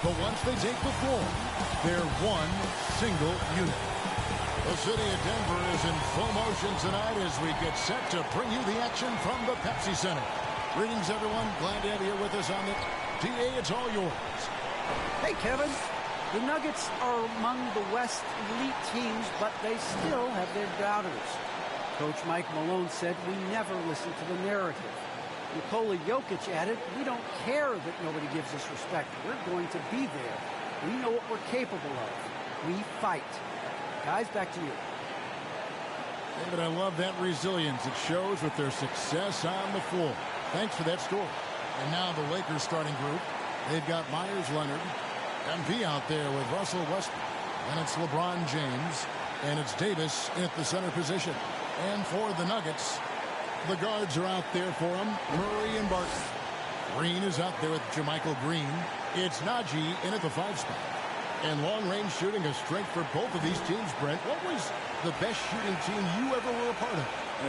But once they take the floor, they're one single unit. The city of Denver is in full motion tonight as we get set to bring you the action from the Pepsi Center. Greetings, everyone. Glad to have you with us on it. DA, it's all yours. Hey, Kevin. The Nuggets are among the West elite teams, but they still have their doubters. Coach Mike Malone said we never listen to the narrative. Nikola Jokic added, we don't care that nobody gives us respect. We're going to be there. We know what we're capable of. We fight. Guys, back to you. Yeah, but I love that resilience. It shows with their success on the floor. Thanks for that story. And now the Lakers starting group. They've got Myers Leonard, MP out there with Russell Westbrook. And it's LeBron James. And it's Davis at the center position. And for the Nuggets, the guards are out there for him. Murray and Barton. Green is out there with JaMychal Green. It's Najee in at the 5 spot. And long-range shooting a strength for both of these teams, Brent. What was the best shooting team you ever were a part of?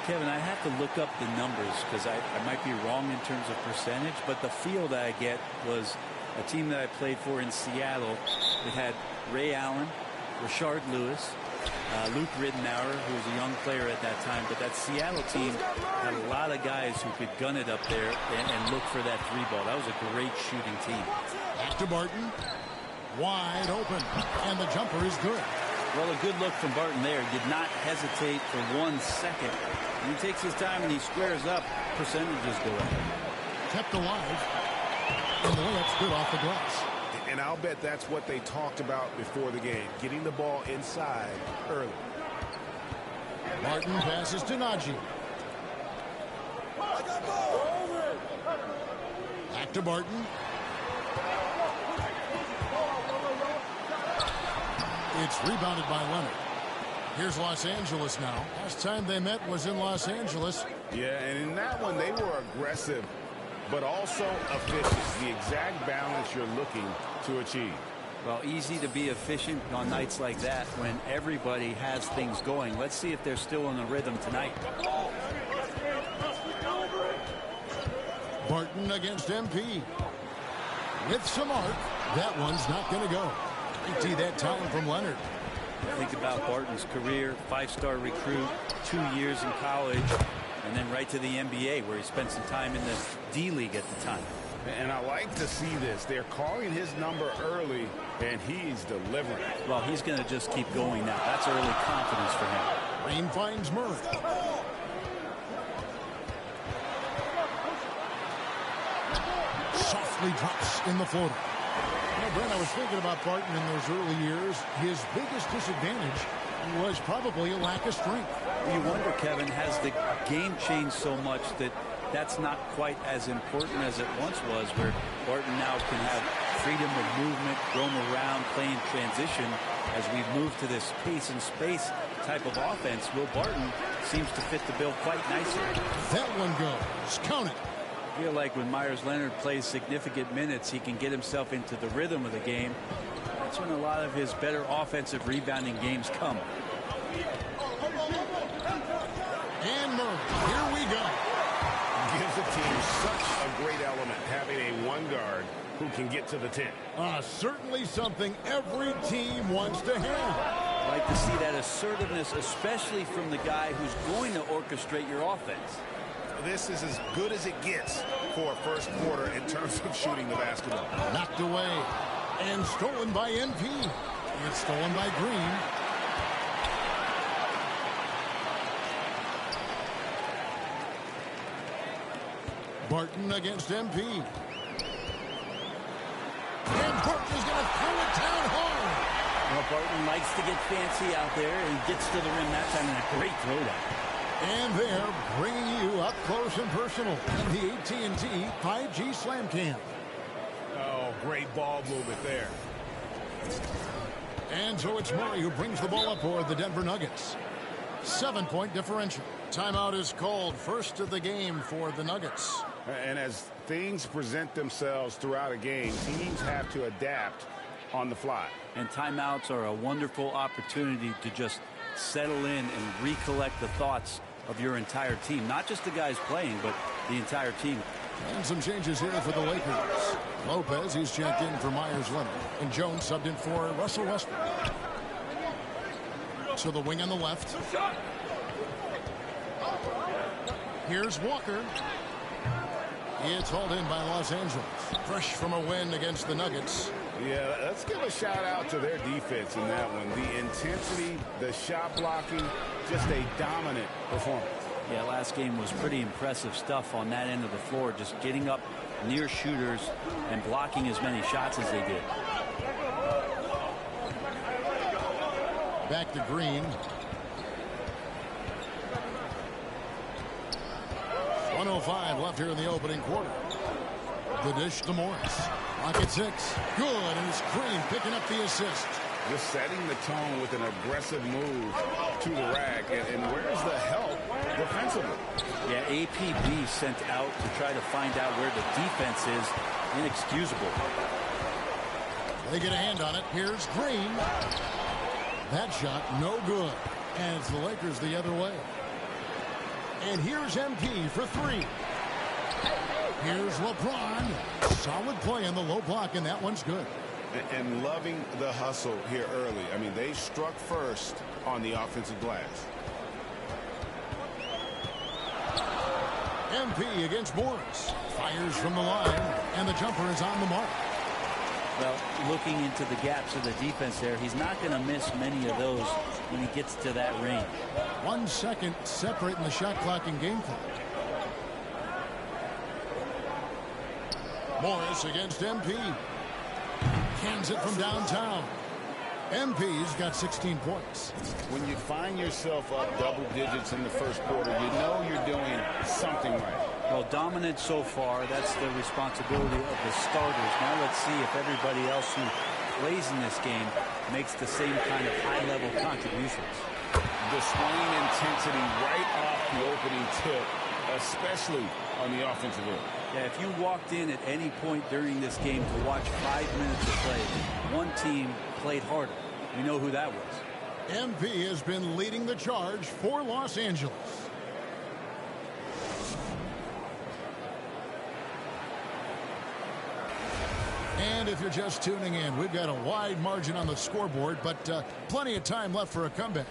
Kevin, I have to look up the numbers because I might be wrong in terms of percentage, but the feel that I get was a team that I played for in Seattle. It had Ray Allen, Rashard Lewis, Luke Ridenour, who was a young player at that time, but that Seattle team had a lot of guys who could gun it up there and look for that 3-ball. That was a great shooting team. Back to Barton. Wide open, and the jumper is good. Well, a good look from Barton there. Did not hesitate for 1 second. He takes his time and he squares up. Percentages go up. Kept alive, and the layup's good off the glass. And I'll bet that's what they talked about before the game, getting the ball inside early. Barton passes to Najee. Back to Barton. It's rebounded by Leonard. Here's Los Angeles now. Last time they met was in Los Angeles. Yeah, and in that one, they were aggressive, but also efficient. The exact balance you're looking to achieve. Well, easy to be efficient on nights like that when everybody has things going. Let's see if they're still in the rhythm tonight. Barton against MP. With some arc, that one's not going to go. Empty that time from Leonard. Think about Barton's career, 5-star recruit, 2 years in college, and then right to the NBA where he spent some time in the D-League at the time. And I like to see this. They're calling his number early, and he's delivering. Well, he's going to just keep going now. That's early confidence for him. Green finds Murray. Softly drops in the floater. Brent, I was thinking about Barton in those early years. His biggest disadvantage was probably a lack of strength. You wonder, Kevin, has the game changed so much that that's not quite as important as it once was, where Barton now can have freedom of movement, roam around, play in transition. As we've moved to this pace and space type of offense, Will Barton seems to fit the bill quite nicely. That one goes. Count it. I feel like when Myers Leonard plays significant minutes, he can get himself into the rhythm of the game. That's when a lot of his better offensive rebounding games come. And Murray, here we go. Gives the team such a great element, having a one guard who can get to the 10. Certainly something every team wants to have. I like to see that assertiveness, especially from the guy who's going to orchestrate your offense. This is as good as it gets for a first quarter in terms of shooting the basketball. Knocked away and stolen by NP. And stolen by Green. Barton against MP. And Barton is going to throw it down hard. Well, Barton likes to get fancy out there and gets to the rim that time in a great throwdown. And they're bringing you up close and personal in the AT&T 5G Slam Cam. Oh, great ball movement there. And so it's Murray who brings the ball up for the Denver Nuggets. 7-point differential. Timeout is called, first of the game for the Nuggets. And as things present themselves throughout a game, teams have to adapt on the fly. And timeouts are a wonderful opportunity to just settle in and recollect the thoughts of your entire team. Not just the guys playing, but the entire team. And some changes here for the Lakers. Lopez, he's checked in for Myers Leonard. And Jones subbed in for Russell Westbrook. So the wing on the left. Here's Walker. It's hauled in by Los Angeles. Fresh from a win against the Nuggets. Yeah, let's give a shout out to their defense in that one. The intensity, the shot blocking, just a dominant performance. Yeah, last game was pretty impressive stuff on that end of the floor, just getting up near shooters and blocking as many shots as they did. Back to Green. 1:05 left here in the opening quarter. The dish to Morris. Pocket 6. Good, and it's Green picking up the assist. Just setting the tone with an aggressive move to the rack. And where's the help defensively? Yeah, APB sent out to try to find out where the defense is. Inexcusable. They get a hand on it. Here's Green. That shot, no good. And it's the Lakers the other way. And here's MP for 3. Here's LeBron. Solid play on the low block, and that one's good. And loving the hustle here early. I mean, they struck first on the offensive glass. MP against Morris. Fires from the line, and the jumper is on the mark. Well, looking into the gaps of the defense there, he's not going to miss many of those when he gets to that range. 1 second separating the shot clock and game clock. Morris against MP. Cans it from downtown. MP's got 16 points. When you find yourself up double digits in the first quarter, you know you're doing something right. Well, dominant so far. That's the responsibility of the starters. Now let's see if everybody else who plays in this game makes the same kind of high-level contributions. Displaying intensity right off the opening tip, especially on the offensive end. Yeah, if you walked in at any point during this game to watch 5 minutes of play, one team played harder. We know who that was. MP has been leading the charge for Los Angeles. And if you're just tuning in, we've got a wide margin on the scoreboard, but plenty of time left for a comeback.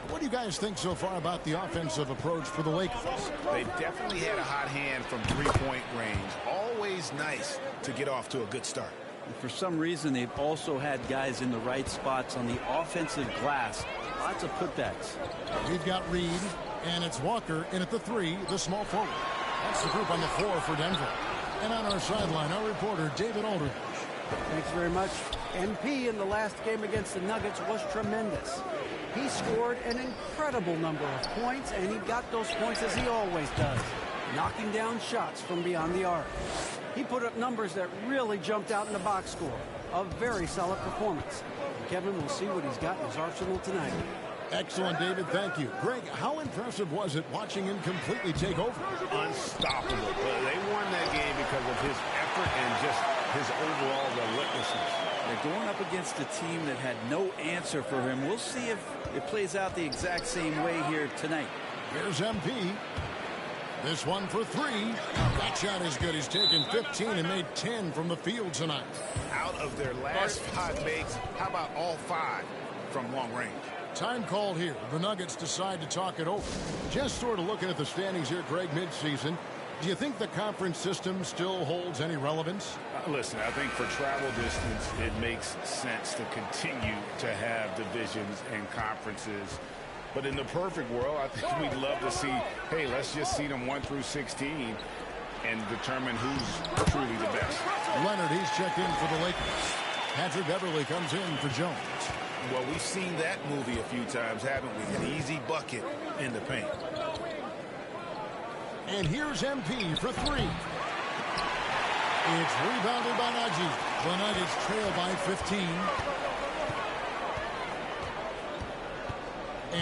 What do you guys think so far about the offensive approach for the Lakers? They definitely had a hot hand from three-point range. Always nice to get off to a good start. For some reason, they've also had guys in the right spots on the offensive glass. Lots of putbacks. We've got Reed, and it's Walker in at the 3, the small forward. That's the group on the floor for Denver. And on our sideline, our reporter, David Aldridge. Thanks very much. MP in the last game against the Nuggets was tremendous. He scored an incredible number of points, and he got those points as he always does, knocking down shots from beyond the arc. He put up numbers that really jumped out in the box score. A very solid performance. Kevin will see what he's got in his arsenal tonight. Excellent, David. Thank you. Greg, how impressive was it watching him completely take over? Unstoppable. They won that game because of his effort and just his overall relentlessness. They're going up against a team that had no answer for him. We'll see if it plays out the exact same way here tonight. Here's MP. This one for 3. That shot is good. He's taken 15 and made 10 from the field tonight. Out of their last 5 makes, how about all 5 from long range? Time called here. The Nuggets decide to talk it over. Just sort of looking at the standings here, Greg, midseason. Do you think the conference system still holds any relevance? Listen, I think for travel distance, it makes sense to continue to have divisions and conferences. But in the perfect world, I think we'd love to see, hey, let's just see them 1 through 16 and determine who's truly the best. Leonard, he's checked in for the Lakers. Patrick Beverly comes in for Jones. Well, we've seen that movie a few times, haven't we? An easy bucket in the paint. And here's MP for 3. It's rebounded by Najee. The Nuggets trail by 15.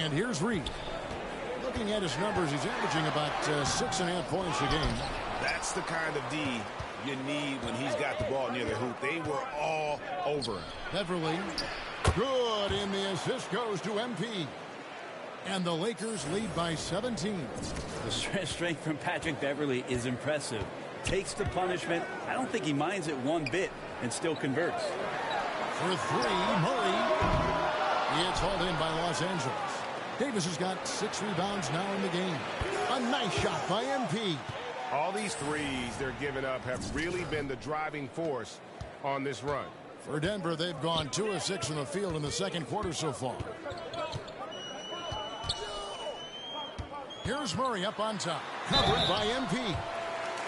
And here's Reed. Looking at his numbers, he's averaging about 6.5 points a game. That's the kind of D you need when he's got the ball near the hoop. They were all over him. Beverly, good, and the assist goes to MP. And the Lakers lead by 17. The strength from Patrick Beverly is impressive. takes the punishment. I don't think he minds it one bit and still converts. For three, Murray. It's hauled in by Los Angeles. Davis has got 6 rebounds now in the game. A nice shot by MP. All these threes they're giving up have really been the driving force on this run. For Denver, they've gone 2 of 6 from the field in the second quarter so far. Here's Murray up on top. Covered by MP.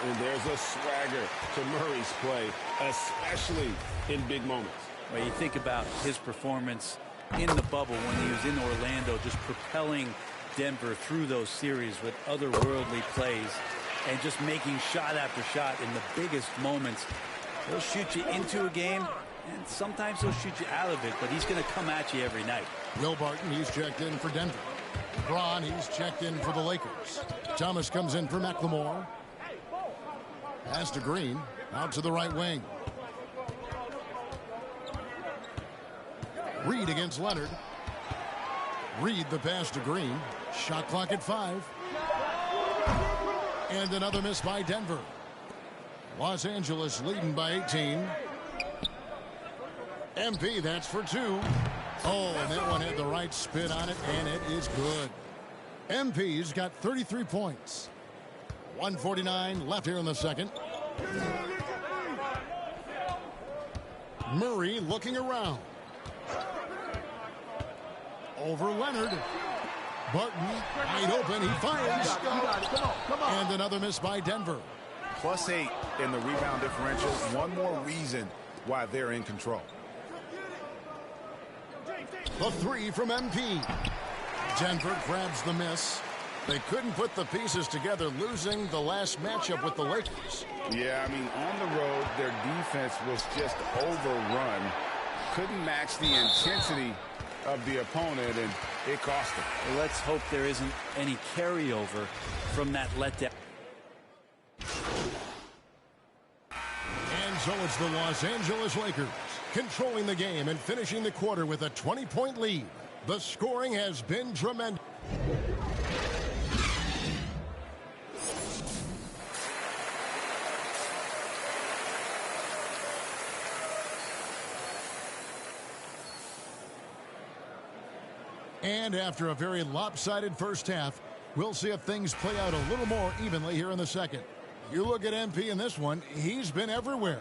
And there's a swagger to Murray's play, especially in big moments. Well, you think about his performance in the bubble when he was in Orlando, just propelling Denver through those series with otherworldly plays and just making shot after shot in the biggest moments. He'll shoot you into a game, and sometimes he'll shoot you out of it, but he's going to come at you every night. Will Barton, he's checked in for Denver. Braun, he's checked in for the Lakers. Thomas comes in for McLemore. Pass to Green, out to the right wing. Reed against Leonard. Reed the pass to Green. Shot clock at 5. And another miss by Denver. Los Angeles leading by 18. MP, that's for 2. Oh, and that one had the right spin on it, and it is good. MP's got 33 points. 1:49 left here in the second. Murray looking around. Over Leonard. Barton wide open. He fires. Come on. And another miss by Denver. +8 in the rebound differential. One more reason why they're in control. The 3 from MP. Denver grabs the miss. They couldn't put the pieces together, losing the last matchup with the Lakers. Yeah, I mean, on the road, their defense was just overrun. Couldn't match the intensity of the opponent, and it cost them. Well, let's hope there isn't any carryover from that letdown. And so it's the Los Angeles Lakers controlling the game and finishing the quarter with a 20-point lead. The scoring has been tremendous. And after a very lopsided first half, we'll see if things play out a little more evenly here in the second. You look at MP in this one, he's been everywhere.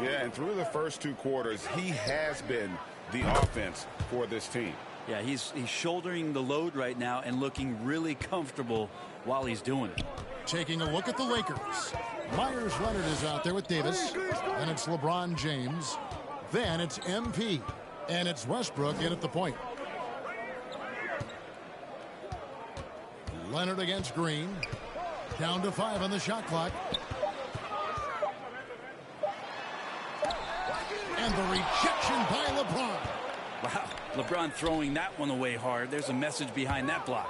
Yeah, and through the first 2 quarters, he has been the offense for this team. Yeah, he's shouldering the load right now and looking really comfortable while he's doing it. Taking a look at the Lakers. Myers Leonard is out there with Davis. Then it's LeBron James. Then it's MP. And it's Westbrook in at the point. Leonard against Green. Down to 5 on the shot clock. And the rejection by LeBron. Wow, LeBron throwing that one away hard. There's a message behind that block.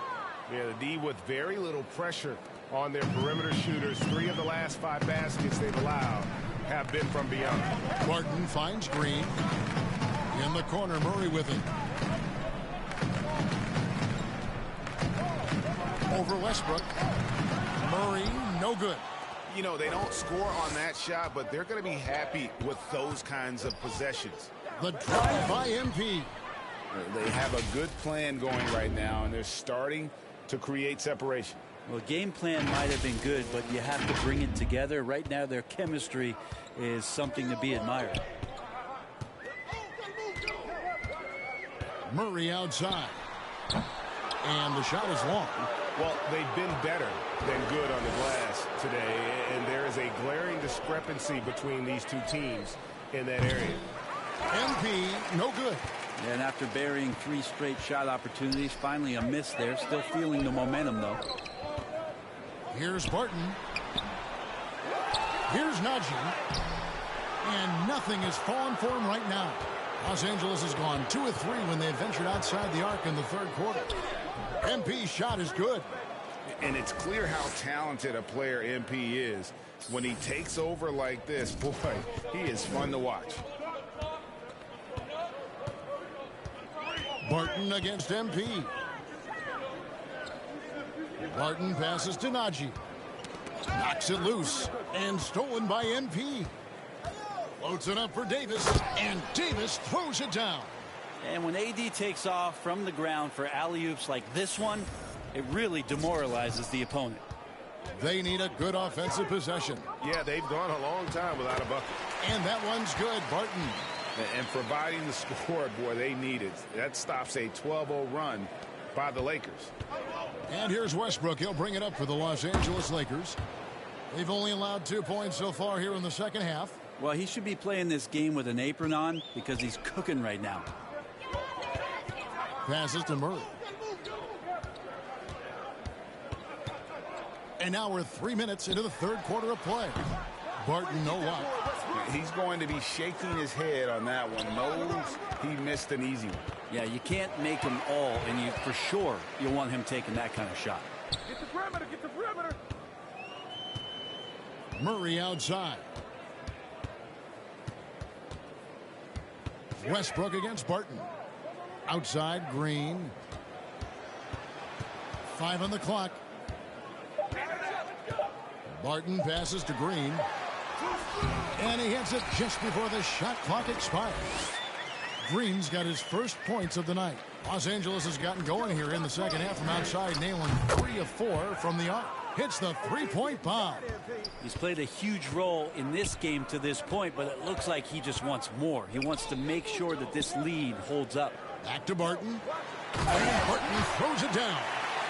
Yeah, the D with very little pressure on their perimeter shooters. 3 of the last 5 baskets they've allowed have been from beyond. Barton finds Green. In the corner, Murray with it. Over Westbrook. Murray, no good. You know, they don't score on that shot, but they're going to be happy with those kinds of possessions. The drive by MP. They have a good plan going right now, and they're starting to create separation. Well, game plan might have been good, but you have to bring it together. Right now, their chemistry is something to be admired. Murray outside. And the shot is long. Well, they've been better than good on the glass today, and there is a glaring discrepancy between these 2 teams in that area. MP, no good. And after burying 3 straight shot opportunities, finally a miss there. Still feeling the momentum, though. Here's Barton. Here's Najee. And nothing has fallen for him right now. Los Angeles has gone 2 of 3 when they ventured outside the arc in the third quarter. MP's shot is good. And it's clear how talented a player MP is. When he takes over like this, boy, he is fun to watch. Barton against MP. Barton passes to Najee. Knocks it loose and stolen by MP. Floats it up for Davis, and Davis throws it down. And when AD takes off from the ground for alley-oops like this one, it really demoralizes the opponent. They need a good offensive possession. Yeah, they've gone a long time without a bucket. And that one's good, Barton. And providing the scoreboard they needed. That stops a 12-0 run by the Lakers. And here's Westbrook. He'll bring it up for the Los Angeles Lakers. They've only allowed 2 points so far here in the second half. Well, he should be playing this game with an apron on because he's cooking right now. Passes to Murray. And now we're 3 minutes into the third quarter of play. Barton, no luck. He's going to be shaking his head on that one. Knows he missed an easy one. Yeah, you can't make them all, and for sure you want him taking that kind of shot. Get the perimeter, get the perimeter. Murray outside. Westbrook against Barton. Outside, Green. 5 on the clock. Barton passes to Green. And he hits it just before the shot clock expires. Green's got his first points of the night. Los Angeles has gotten going here in the second half from outside, nailing 3 of 4 from the arc. Hits the three-point bomb. He's played a huge role in this game to this point, but it looks like he just wants more. He wants to make sure that this lead holds up. Back to Barton. And Barton throws it down.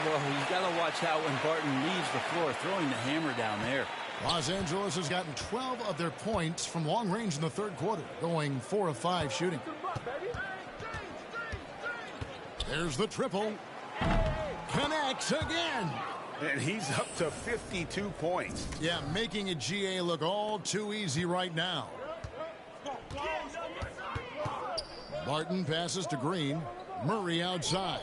Well, you got to watch out when Barton leaves the floor, throwing the hammer down there. Los Angeles has gotten 12 of their points from long range in the third quarter, going 4 of 5 shooting. There's the triple. Connects again. And he's up to 52 points. Yeah, making a GA look all too easy right now. Barton passes to Green. Murray outside.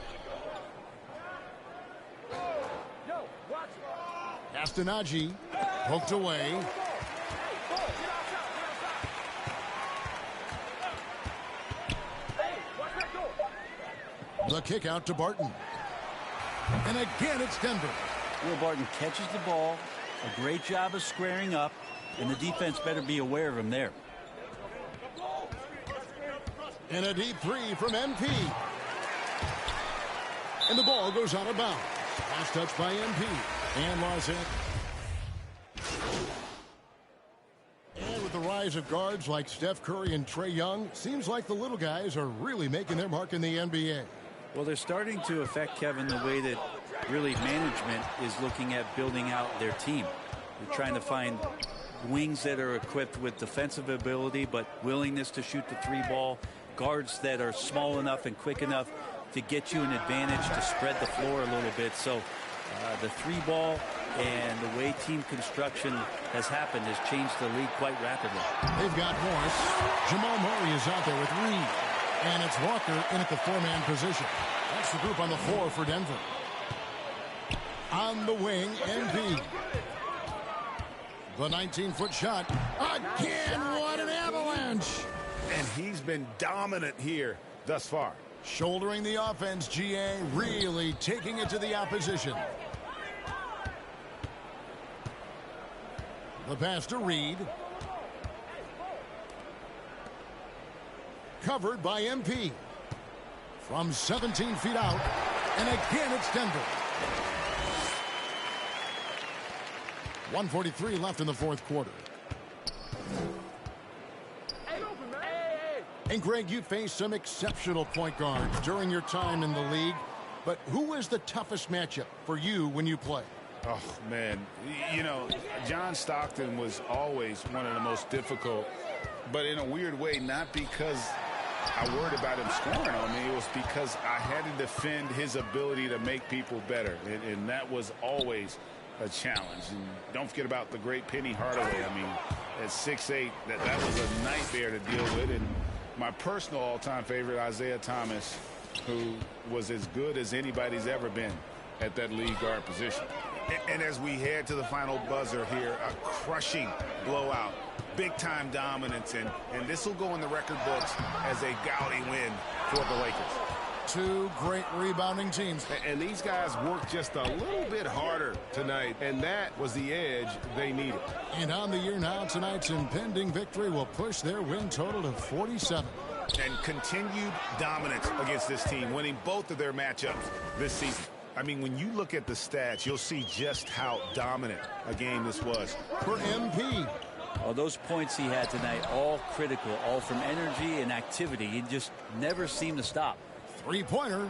Castanagi poked away. The kick out to Barton. And again, it's Denver. Will Barton catches the ball. A great job of squaring up. And the defense better be aware of him there. And a deep three from MP. And the ball goes out of bounds. Last touch by MP. And Los Angeles. And with the rise of guards like Steph Curry and Trae Young, seems like the little guys are really making their mark in the NBA. Well, they're starting to affect, Kevin, the way that really management is looking at building out their team. They're trying to find wings that are equipped with defensive ability but willingness to shoot the three ball, guards that are small enough and quick enough to get you an advantage to spread the floor a little bit. So the three ball and the way team construction has happened has changed the league quite rapidly. They've got Morris. Jamal Murray is out there with Reed. And it's Walker in at the four-man position. That's the group on the floor for Denver. On the wing, NB. The 19-foot shot. Again, what an avalanche. And he's been dominant here thus far. Shouldering the offense, GA really taking it to the opposition. The pass to Reed. Covered by MP. From 17 feet out. And again, it's Denver. 1:43 left in the fourth quarter. And Greg, you faced some exceptional point guards during your time in the league. But who was the toughest matchup for you when you played? Oh, man. You know, John Stockton was always one of the most difficult, but in a weird way, not because I worried about him scoring on me. It was because I had to defend his ability to make people better, and that was always a challenge. And don't forget about the great Penny Hardaway. I mean, at 6'8", that was a nightmare to deal with. And my personal all-time favorite, Isaiah Thomas, who was as good as anybody's ever been at that lead guard position. And as we head to the final buzzer here, a crushing blowout, big-time dominance, and this will go in the record books as a gaudy win for the Lakers. Two great rebounding teams. And these guys worked just a little bit harder tonight, and that was the edge they needed. And on the year now, tonight's impending victory will push their win total to 47. And continued dominance against this team, winning both of their matchups this season. I mean, when you look at the stats, you'll see just how dominant a game this was. For MP. Well, those points he had tonight, all critical, all from energy and activity. He just never seemed to stop. Three-pointer.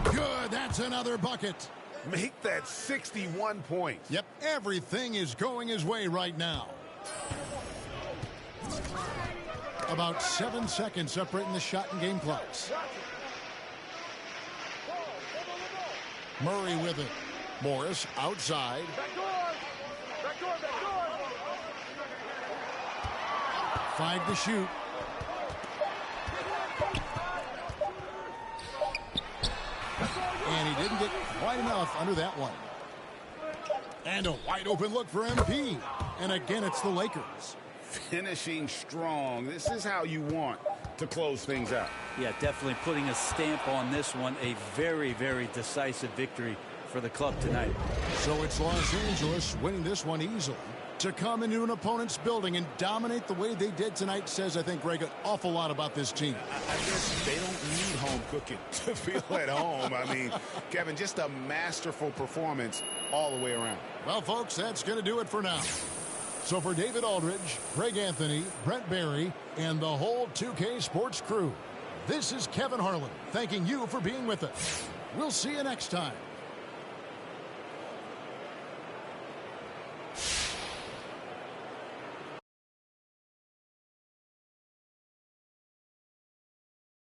Good. That's another bucket. Make that 61 points. Yep. Everything is going his way right now. About 7 seconds separating the shot and game clocks. Murray with it. Morris outside. 5 to shoot. And he didn't get quite enough under that one. And a wide open look for MP. And again, it's the Lakers. Finishing strong. This is how you want to close things out. Yeah, definitely putting a stamp on this one. A very, very decisive victory for the club tonight. So it's Los Angeles winning this one easily. To come into an opponent's building and dominate the way they did tonight says, I think, Greg, an awful lot about this team. I guess they don't need home cooking to feel at home. I mean, Kevin, just a masterful performance all the way around. Well, folks, that's going to do it for now. So for David Aldridge, Greg Anthony, Brent Barry, and the whole 2K Sports crew, this is Kevin Harlan thanking you for being with us. We'll see you next time.